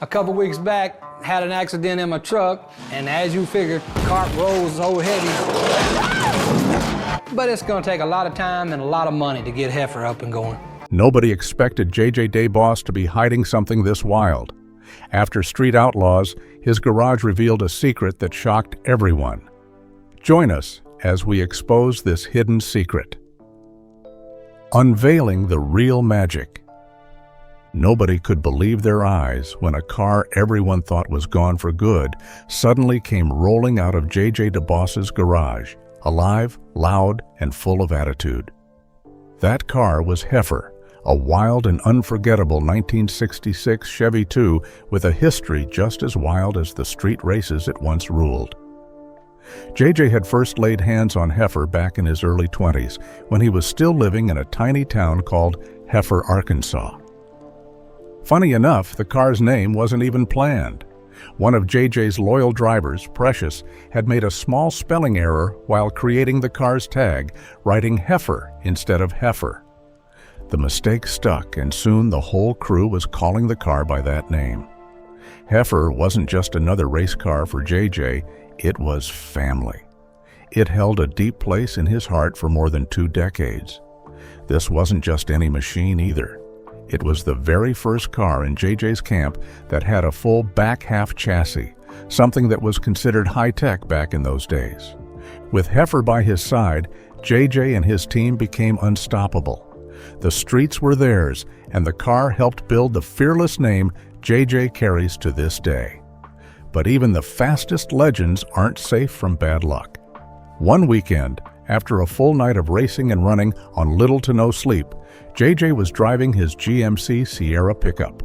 A couple weeks back, had an accident in my truck, and as you figure, cart rolls so heavy. But it's gonna take a lot of time and a lot of money to get Heifer up and going. Nobody expected J.J. DeBoss to be hiding something this wild. After Street Outlaws, his garage revealed a secret that shocked everyone. Join us as we expose this hidden secret. Unveiling the real magic. Nobody could believe their eyes when a car everyone thought was gone for good suddenly came rolling out of J.J. DeBoss's garage, alive, loud, and full of attitude. That car was Heifer, a wild and unforgettable 1966 Chevy II with a history just as wild as the street races it once ruled. J.J. had first laid hands on Heifer back in his early 20s when he was still living in a tiny town called Heifer, Arkansas. Funny enough, the car's name wasn't even planned. One of J.J.'s loyal drivers, Precious, had made a small spelling error while creating the car's tag, writing Heifer instead of Heifer. The mistake stuck, and soon the whole crew was calling the car by that name. Heifer wasn't just another race car for J.J., it was family. It held a deep place in his heart for more than 2 decades. This wasn't just any machine either. It was the very first car in J.J.'s camp that had a full back half chassis, something that was considered high-tech back in those days. With Heifer by his side, J.J. and his team became unstoppable. The streets were theirs, and the car helped build the fearless name J.J. carries to this day. But even the fastest legends aren't safe from bad luck. One weekend, after a full night of racing and running on little to no sleep, J.J. was driving his GMC Sierra pickup.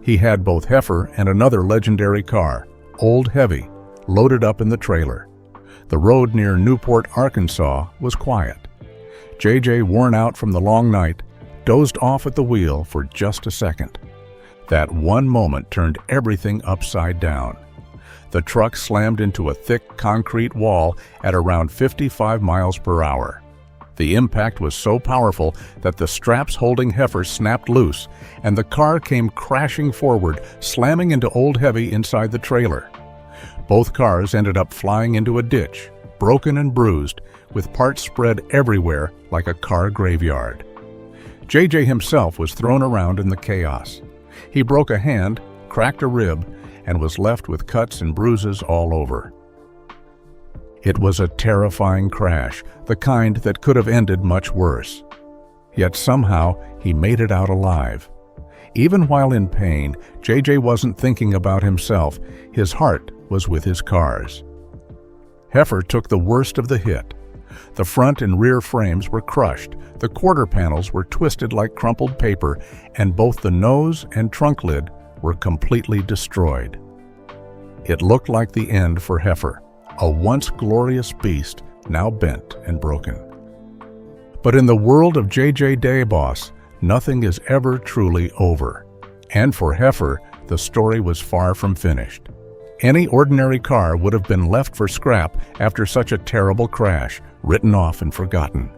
He had both Heifer and another legendary car, Old Heavy, loaded up in the trailer. The road near Newport, Arkansas, was quiet. J.J., worn out from the long night, dozed off at the wheel for just a second. That one moment turned everything upside down. The truck slammed into a thick concrete wall at around 55 miles per hour. The impact was so powerful that the straps holding Heifer snapped loose, and the car came crashing forward, slamming into Old Heavy inside the trailer. Both cars ended up flying into a ditch, broken and bruised, with parts spread everywhere like a car graveyard. J.J. himself was thrown around in the chaos. He broke a hand, cracked a rib, and was left with cuts and bruises all over. It was a terrifying crash, the kind that could have ended much worse. Yet somehow, he made it out alive. Even while in pain, J.J. wasn't thinking about himself. His heart was with his cars. Heifer took the worst of the hit. The front and rear frames were crushed, the quarter panels were twisted like crumpled paper, and both the nose and trunk lid were completely destroyed. It looked like the end for Heifer, a once glorious beast now bent and broken. But in the world of J.J. DeBoss, nothing is ever truly over. And for Heifer, the story was far from finished. Any ordinary car would have been left for scrap after such a terrible crash, written off and forgotten.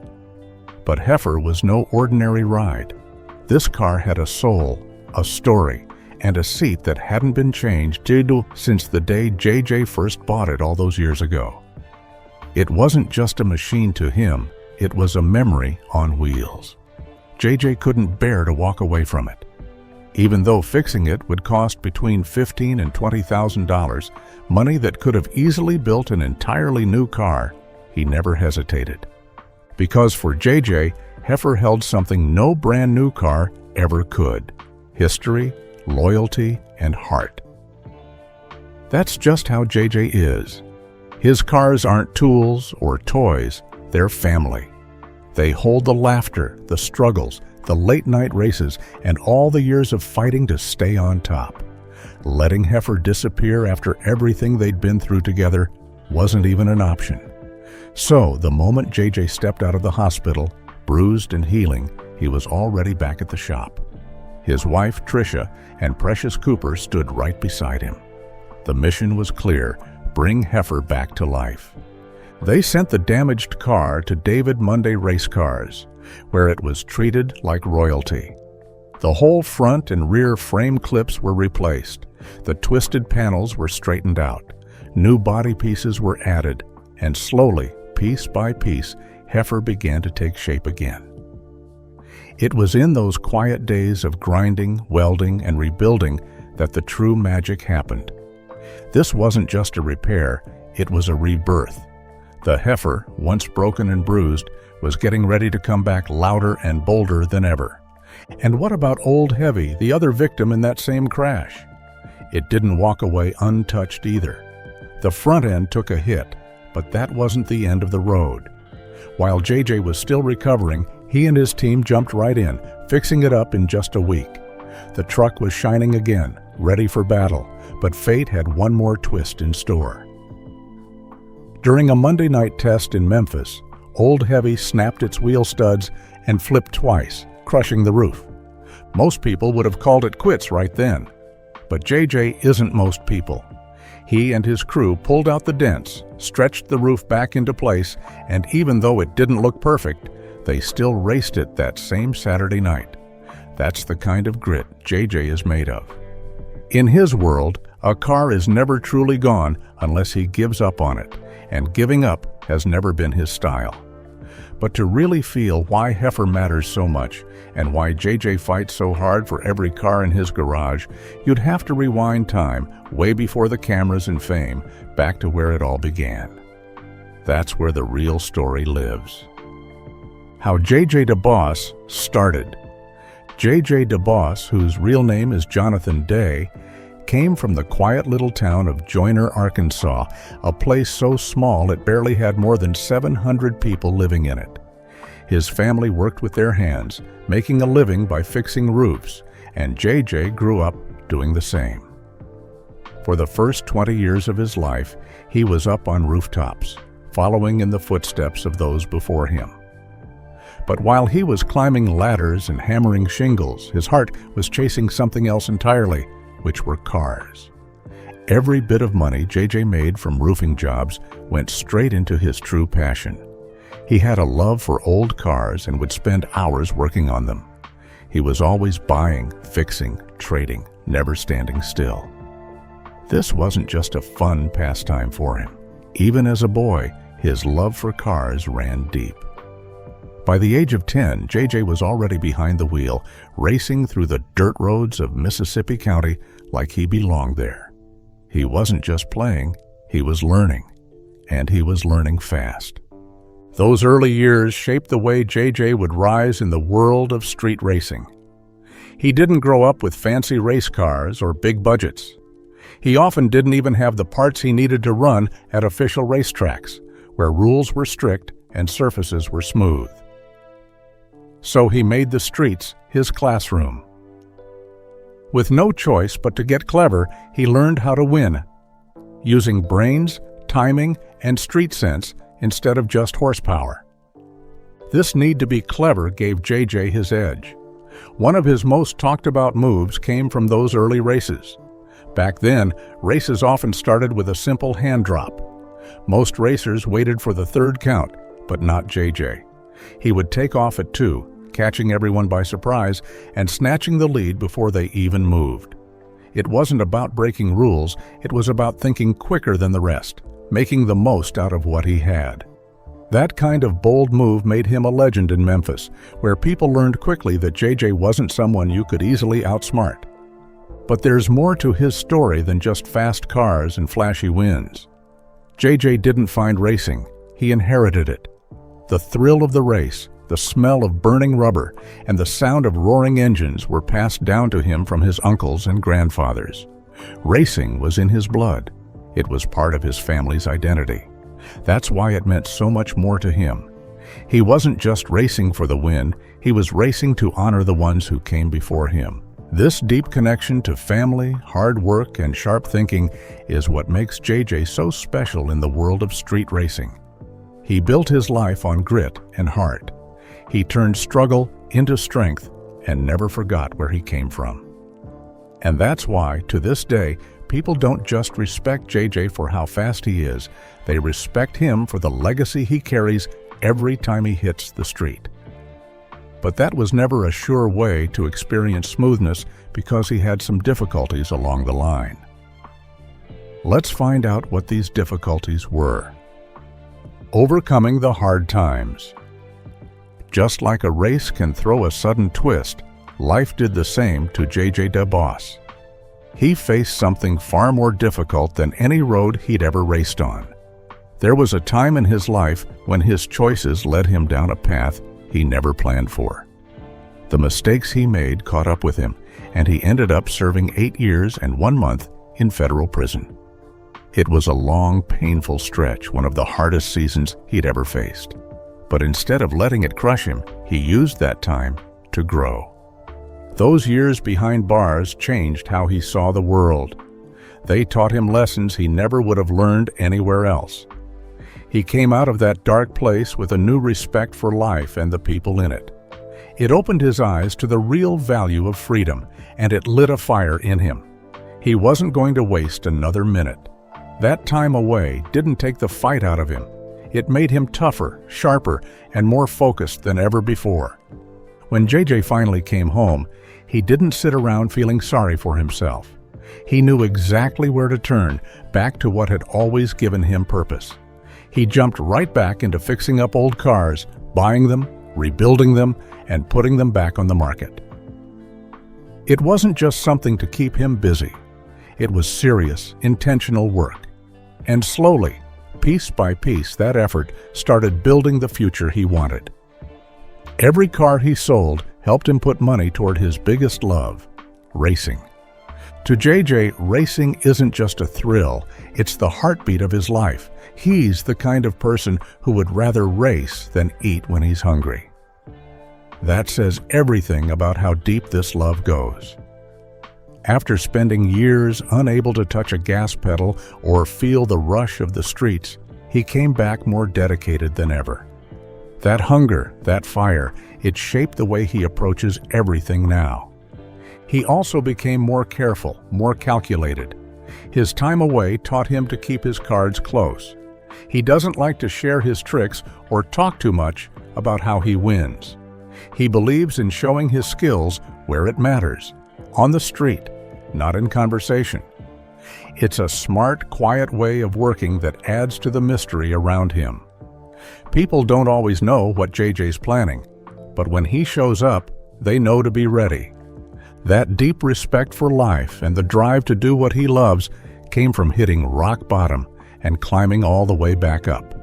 But Heifer was no ordinary ride. This car had a soul, a story, and a seat that hadn't been changed since the day J.J. first bought it all those years ago. It wasn't just a machine to him, it was a memory on wheels. J.J. couldn't bear to walk away from it. Even though fixing it would cost between $15,000 and $20,000, money that could have easily built an entirely new car, he never hesitated. Because for J.J., Heifer held something no brand new car ever could: history, loyalty, and heart. That's just how J.J. is. His cars aren't tools or toys, they're family. They hold the laughter, the struggles, the late-night races, and all the years of fighting to stay on top. Letting Heifer disappear after everything they'd been through together wasn't even an option. So, the moment J.J. stepped out of the hospital, bruised and healing, he was already back at the shop. His wife, Tricia, and Precious Cooper stood right beside him. The mission was clear: bring Heifer back to life. They sent the damaged car to David Monday Race Cars, where it was treated like royalty. The whole front and rear frame clips were replaced. The twisted panels were straightened out. New body pieces were added, and slowly, piece by piece, Heifer began to take shape again. It was in those quiet days of grinding, welding, and rebuilding that the true magic happened. This wasn't just a repair, it was a rebirth. The Heifer, once broken and bruised, was getting ready to come back louder and bolder than ever. And what about Old Heavy, the other victim in that same crash? It didn't walk away untouched either. The front end took a hit, but that wasn't the end of the road. While JJ was still recovering, he and his team jumped right in, fixing it up in just a week. The truck was shining again, ready for battle, but fate had one more twist in store. During a Monday night test in Memphis, Old Heavy snapped its wheel studs and flipped twice, crushing the roof. Most people would have called it quits right then. But JJ isn't most people. He and his crew pulled out the dents, stretched the roof back into place, and even though it didn't look perfect, they still raced it that same Saturday night. That's the kind of grit JJ is made of. In his world, a car is never truly gone unless he gives up on it, and giving up has never been his style. But to really feel why Heifer matters so much and why JJ fights so hard for every car in his garage, you'd have to rewind time way before the cameras and fame, back to where it all began. That's where the real story lives. How JJ DeBoss started. JJ DeBoss, whose real name is Jonathan Day, came from the quiet little town of Joyner, Arkansas, a place so small it barely had more than 700 people living in it. His family worked with their hands, making a living by fixing roofs, and JJ grew up doing the same. For the first 20 years of his life, he was up on rooftops, following in the footsteps of those before him. But while he was climbing ladders and hammering shingles, his heart was chasing something else entirely, which were cars. Every bit of money JJ made from roofing jobs went straight into his true passion. He had a love for old cars and would spend hours working on them. He was always buying, fixing, trading, never standing still. This wasn't just a fun pastime for him. Even as a boy, his love for cars ran deep. By the age of 10, JJ was already behind the wheel, racing through the dirt roads of Mississippi County like he belonged there. He wasn't just playing, he was learning, and he was learning fast. Those early years shaped the way JJ would rise in the world of street racing. He didn't grow up with fancy race cars or big budgets. He often didn't even have the parts he needed to run at official racetracks, where rules were strict and surfaces were smooth. So he made the streets his classroom. With no choice but to get clever, he learned how to win, using brains, timing, and street sense instead of just horsepower. This need to be clever gave JJ his edge. One of his most talked about moves came from those early races. Back then, races often started with a simple hand drop. Most racers waited for the third count, but not JJ. He would take off at 2, catching everyone by surprise and snatching the lead before they even moved. It wasn't about breaking rules, it was about thinking quicker than the rest, making the most out of what he had. That kind of bold move made him a legend in Memphis, where people learned quickly that JJ wasn't someone you could easily outsmart. But there's more to his story than just fast cars and flashy wins. JJ didn't find racing, he inherited it. The thrill of the race, the smell of burning rubber, and the sound of roaring engines were passed down to him from his uncles and grandfathers. Racing was in his blood. It was part of his family's identity. That's why it meant so much more to him. He wasn't just racing for the win, he was racing to honor the ones who came before him. This deep connection to family, hard work, and sharp thinking is what makes JJ so special in the world of street racing. He built his life on grit and heart. He turned struggle into strength and never forgot where he came from. And that's why, to this day, people don't just respect JJ for how fast he is, they respect him for the legacy he carries every time he hits the street. But that was never a sure way to experience smoothness because he had some difficulties along the line. Let's find out what these difficulties were. Overcoming the hard times. Just like a race can throw a sudden twist, life did the same to J.J. DeBoss. He faced something far more difficult than any road he'd ever raced on. There was a time in his life when his choices led him down a path he never planned for. The mistakes he made caught up with him, and he ended up serving 8 years and 1 month in federal prison. It was a long, painful stretch, one of the hardest seasons he'd ever faced. But instead of letting it crush him, he used that time to grow. Those years behind bars changed how he saw the world. They taught him lessons he never would have learned anywhere else. He came out of that dark place with a new respect for life and the people in it. It opened his eyes to the real value of freedom, and it lit a fire in him. He wasn't going to waste another minute. That time away didn't take the fight out of him. It made him tougher, sharper, and more focused than ever before. When JJ finally came home, he didn't sit around feeling sorry for himself. He knew exactly where to turn, back to what had always given him purpose. He jumped right back into fixing up old cars, buying them, rebuilding them, and putting them back on the market. It wasn't just something to keep him busy. It was serious, intentional work. And slowly, piece by piece, that effort started building the future he wanted. Every car he sold helped him put money toward his biggest love, racing. To JJ, racing isn't just a thrill, it's the heartbeat of his life. He's the kind of person who would rather race than eat when he's hungry. That says everything about how deep this love goes. After spending years unable to touch a gas pedal or feel the rush of the streets, he came back more dedicated than ever. That hunger, that fire, it shaped the way he approaches everything now. He also became more careful, more calculated. His time away taught him to keep his cards close. He doesn't like to share his tricks or talk too much about how he wins. He believes in showing his skills where it matters, on the street, not in conversation. It's a smart, quiet way of working that adds to the mystery around him. People don't always know what JJ's planning, but when he shows up, they know to be ready. That deep respect for life and the drive to do what he loves came from hitting rock bottom and climbing all the way back up.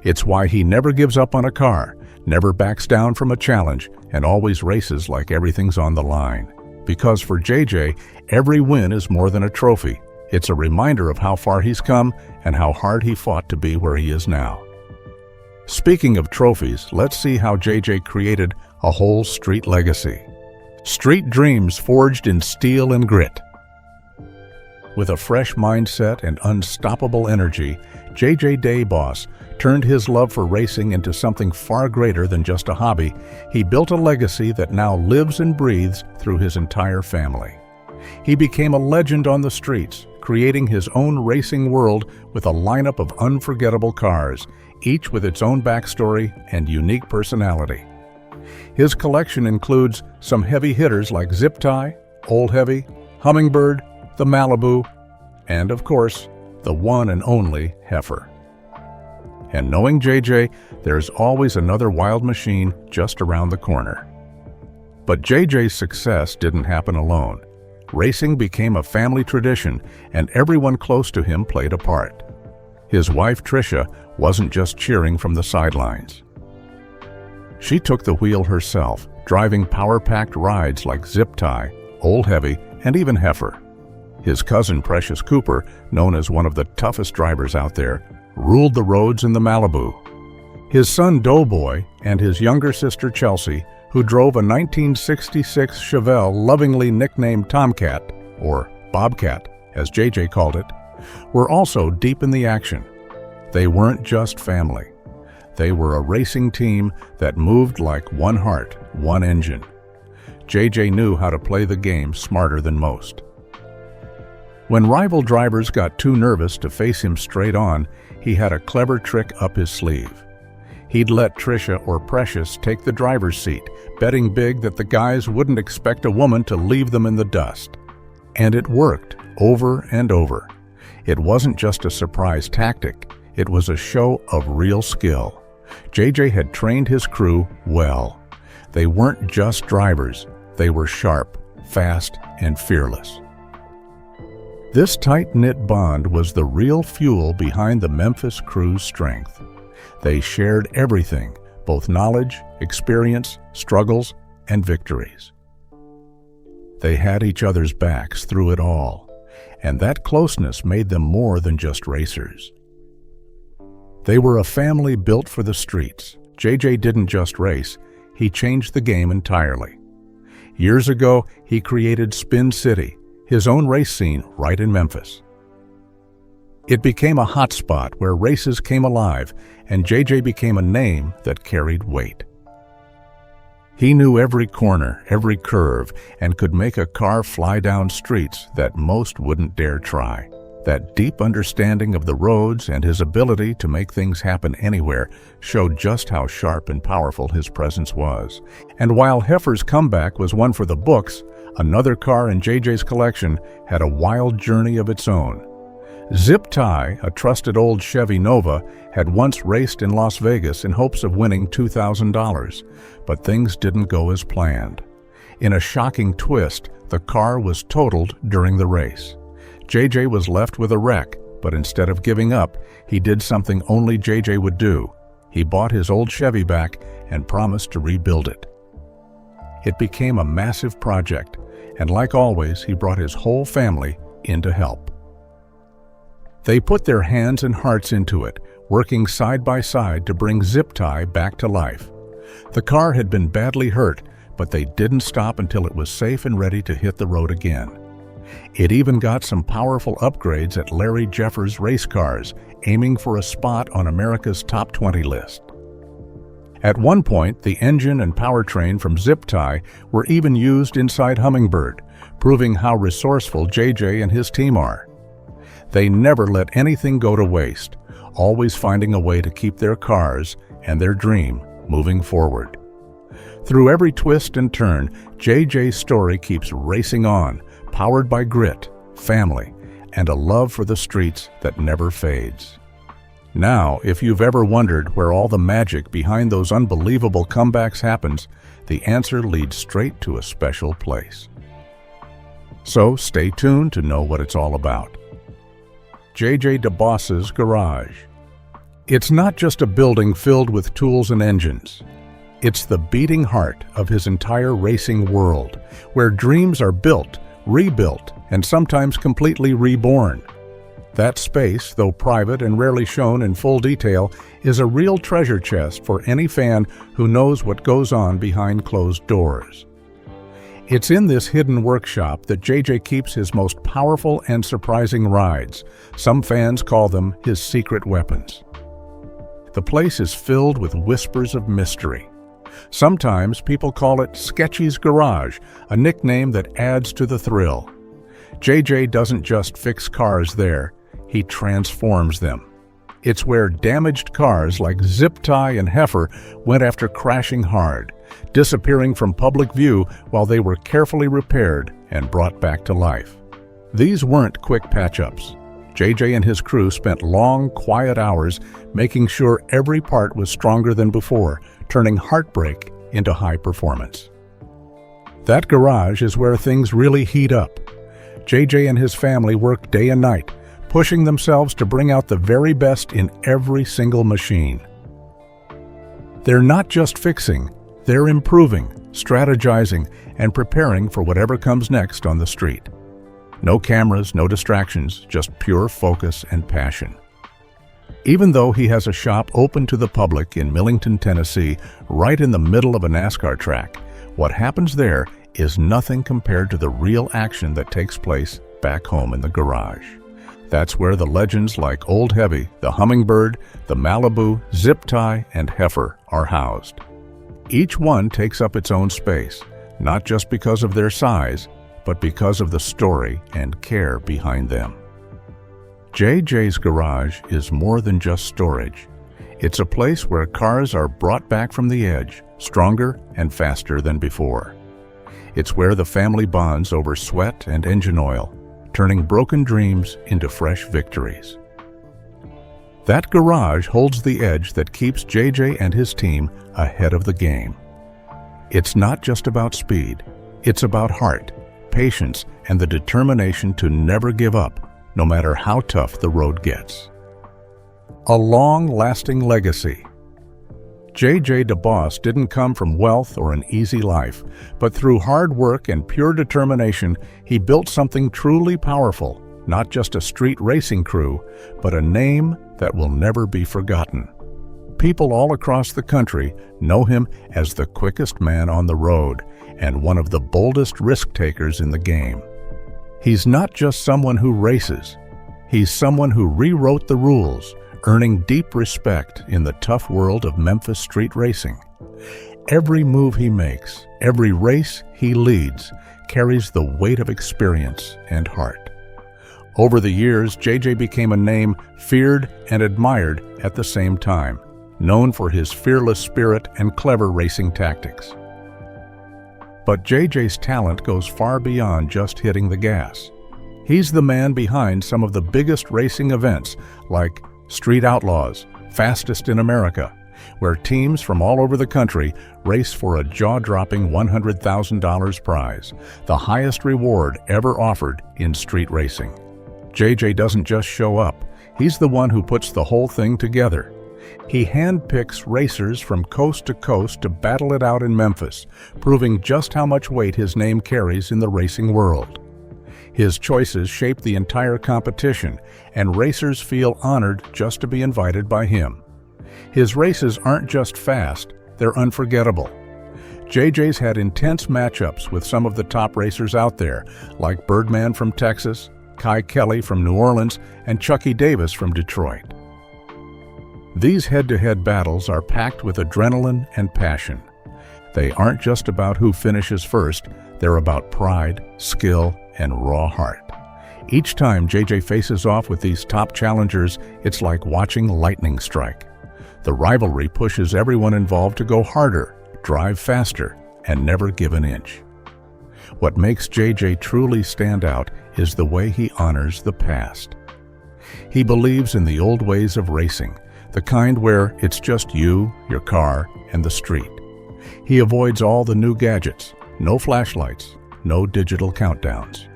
It's why he never gives up on a car, never backs down from a challenge, and always races like everything's on the line. Because for JJ, every win is more than a trophy. It's a reminder of how far he's come and how hard he fought to be where he is now. Speaking of trophies, let's see how JJ created a whole street legacy. Street dreams forged in steel and grit. With a fresh mindset and unstoppable energy, JJ DeBoss turned his love for racing into something far greater than just a hobby. He built a legacy that now lives and breathes through his entire family. He became a legend on the streets, creating his own racing world with a lineup of unforgettable cars, each with its own backstory and unique personality. His collection includes some heavy hitters like Zip Tie, Old Heavy, Hummingbird, the Malibu, and of course, the one and only Heifer. And knowing JJ, there's always another wild machine just around the corner. But JJ's success didn't happen alone. Racing became a family tradition, and everyone close to him played a part. His wife, Tricia, wasn't just cheering from the sidelines. She took the wheel herself, driving power-packed rides like Zip Tie, Old Heavy, and even Heifer. His cousin, Precious Cooper, known as one of the toughest drivers out there, ruled the roads in the Malibu. His son, Doughboy, and his younger sister, Chelsea, who drove a 1966 Chevelle lovingly nicknamed Tomcat, or Bobcat, as JJ called it, were also deep in the action. They weren't just family. They were a racing team that moved like one heart, one engine. JJ knew how to play the game smarter than most. When rival drivers got too nervous to face him straight on, he had a clever trick up his sleeve. He'd let Tricia or Precious take the driver's seat, betting big that the guys wouldn't expect a woman to leave them in the dust. And it worked, over and over. It wasn't just a surprise tactic, it was a show of real skill. JJ had trained his crew well. They weren't just drivers, they were sharp, fast, and fearless. This tight-knit bond was the real fuel behind the Memphis crew's strength. They shared everything, both knowledge, experience, struggles, and victories. They had each other's backs through it all, and that closeness made them more than just racers. They were a family built for the streets. JJ didn't just race, he changed the game entirely. Years ago, he created Spin City, his own race scene right in Memphis. It became a hotspot where races came alive, and JJ became a name that carried weight. He knew every corner, every curve, and could make a car fly down streets that most wouldn't dare try. That deep understanding of the roads and his ability to make things happen anywhere showed just how sharp and powerful his presence was. And while Heifer's comeback was one for the books, another car in JJ's collection had a wild journey of its own. Zip Tie, a trusted old Chevy Nova, had once raced in Las Vegas in hopes of winning $2,000, but things didn't go as planned. In a shocking twist, the car was totaled during the race. JJ was left with a wreck, but instead of giving up, he did something only JJ would do. He bought his old Chevy back and promised to rebuild it. It became a massive project, and like always, he brought his whole family in to help. They put their hands and hearts into it, working side by side to bring Zip Tie back to life. The car had been badly hurt, but they didn't stop until it was safe and ready to hit the road again. It even got some powerful upgrades at Larry Jeffers race cars, aiming for a spot on America's top 20 list. At one point, the engine and powertrain from Zip Tie were even used inside Hummingbird, proving how resourceful JJ and his team are. They never let anything go to waste, always finding a way to keep their cars and their dream moving forward. Through every twist and turn, JJ's story keeps racing on, powered by grit, family, and a love for the streets that never fades. Now, if you've ever wondered where all the magic behind those unbelievable comebacks happens, the answer leads straight to a special place. So stay tuned to know what it's all about. JJ DeBoss's Garage. It's not just a building filled with tools and engines. It's the beating heart of his entire racing world, where dreams are built, rebuilt, and sometimes completely reborn. That space, though private and rarely shown in full detail, is a real treasure chest for any fan who knows what goes on behind closed doors. It's in this hidden workshop that JJ keeps his most powerful and surprising rides. Some fans call them his secret weapons. The place is filled with whispers of mystery. Sometimes people call it Sketchy's Garage, a nickname that adds to the thrill. JJ doesn't just fix cars there, he transforms them. It's where damaged cars like Zip Tie and Heifer went after crashing hard, disappearing from public view while they were carefully repaired and brought back to life. These weren't quick patch-ups. JJ and his crew spent long, quiet hours making sure every part was stronger than before, turning heartbreak into high performance. That garage is where things really heat up. JJ and his family work day and night, pushing themselves to bring out the very best in every single machine. They're not just fixing, they're improving, strategizing, and preparing for whatever comes next on the street. No cameras, no distractions, just pure focus and passion. Even though he has a shop open to the public in Millington, Tennessee, right in the middle of a NASCAR track, what happens there is nothing compared to the real action that takes place back home in the garage. That's where the legends like Old Heavy, the Hummingbird, the Malibu, Zip Tie, and Heifer are housed. Each one takes up its own space, not just because of their size, but because of the story and care behind them. JJ's Garage is more than just storage. It's a place where cars are brought back from the edge, stronger and faster than before. It's where the family bonds over sweat and engine oil, turning broken dreams into fresh victories. That garage holds the edge that keeps JJ and his team ahead of the game. It's not just about speed, it's about heart, patience, and the determination to never give up, no matter how tough the road gets. A long-lasting legacy. J.J. DeBoss didn't come from wealth or an easy life, but through hard work and pure determination, he built something truly powerful, not just a street racing crew, but a name that will never be forgotten. People all across the country know him as the quickest man on the road and one of the boldest risk-takers in the game. He's not just someone who races. He's someone who rewrote the rules, earning deep respect in the tough world of Memphis street racing. Every move he makes, every race he leads, carries the weight of experience and heart. Over the years, JJ became a name feared and admired at the same time, known for his fearless spirit and clever racing tactics. But JJ's talent goes far beyond just hitting the gas. He's the man behind some of the biggest racing events, like Street Outlaws, Fastest in America, where teams from all over the country race for a jaw-dropping $100,000 prize, the highest reward ever offered in street racing. JJ doesn't just show up, he's the one who puts the whole thing together. He handpicks racers from coast to coast to battle it out in Memphis, proving just how much weight his name carries in the racing world. His choices shape the entire competition, and racers feel honored just to be invited by him. His races aren't just fast, they're unforgettable. JJ's had intense matchups with some of the top racers out there, like Birdman from Texas, Kai Kelly from New Orleans, and Chucky Davis from Detroit. These head-to-head battles are packed with adrenaline and passion. They aren't just about who finishes first, they're about pride, skill, and raw heart. Each time JJ faces off with these top challengers, it's like watching lightning strike. The rivalry pushes everyone involved to go harder, drive faster, and never give an inch. What makes JJ truly stand out is the way he honors the past. He believes in the old ways of racing, the kind where it's just you, your car, and the street. He avoids all the new gadgets, no flashlights, no digital countdowns.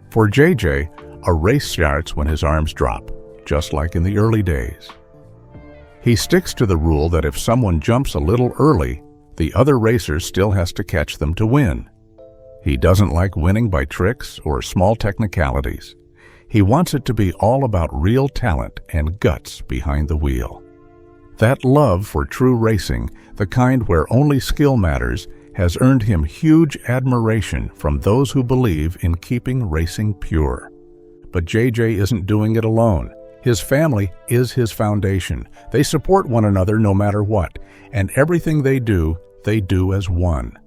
For JJ, a race starts when his arms drop, just like in the early days. He sticks to the rule that if someone jumps a little early, the other racer still has to catch them to win. He doesn't like winning by tricks or small technicalities. He wants it to be all about real talent and guts behind the wheel. That love for true racing, the kind where only skill matters, has earned him huge admiration from those who believe in keeping racing pure. But JJ isn't doing it alone. His family is his foundation. They support one another no matter what, and everything they do as one.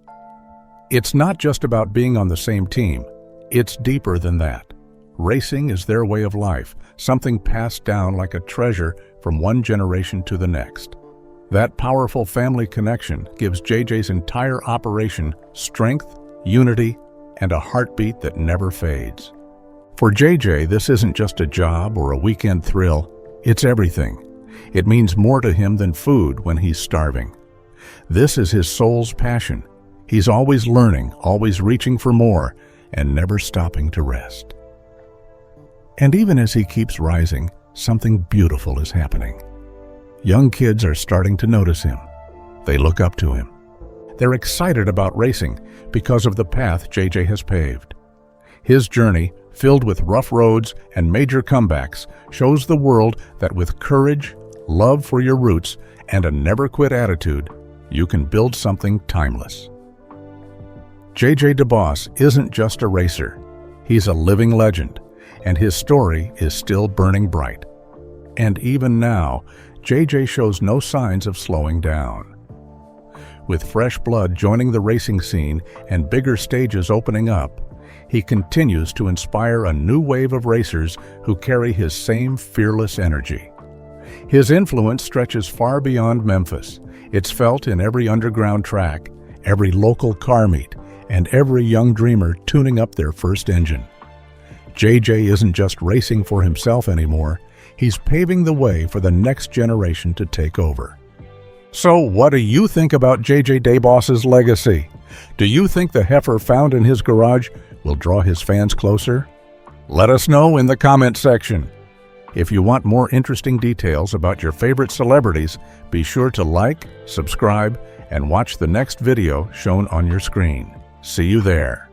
It's not just about being on the same team. It's deeper than that. Racing is their way of life, something passed down like a treasure from one generation to the next. That powerful family connection gives JJ's entire operation strength, unity, and a heartbeat that never fades. For JJ, this isn't just a job or a weekend thrill, it's everything. It means more to him than food when he's starving. This is his soul's passion. He's always learning, always reaching for more, and never stopping to rest. And even as he keeps rising, something beautiful is happening. Young kids are starting to notice him. They look up to him. They're excited about racing because of the path JJ has paved. His journey, filled with rough roads and major comebacks, shows the world that with courage, love for your roots, and a never-quit attitude, you can build something timeless. JJ DeBoss isn't just a racer. He's a living legend, and his story is still burning bright. And even now, JJ shows no signs of slowing down. With fresh blood joining the racing scene and bigger stages opening up, he continues to inspire a new wave of racers who carry his same fearless energy. His influence stretches far beyond Memphis. It's felt in every underground track, every local car meet, and every young dreamer tuning up their first engine. JJ isn't just racing for himself anymore, he's paving the way for the next generation to take over. So what do you think about JJ DeBoss's legacy? Do you think the heifer found in his garage will draw his fans closer? Let us know in the comment section. If you want more interesting details about your favorite celebrities, be sure to like, subscribe, and watch the next video shown on your screen. See you there.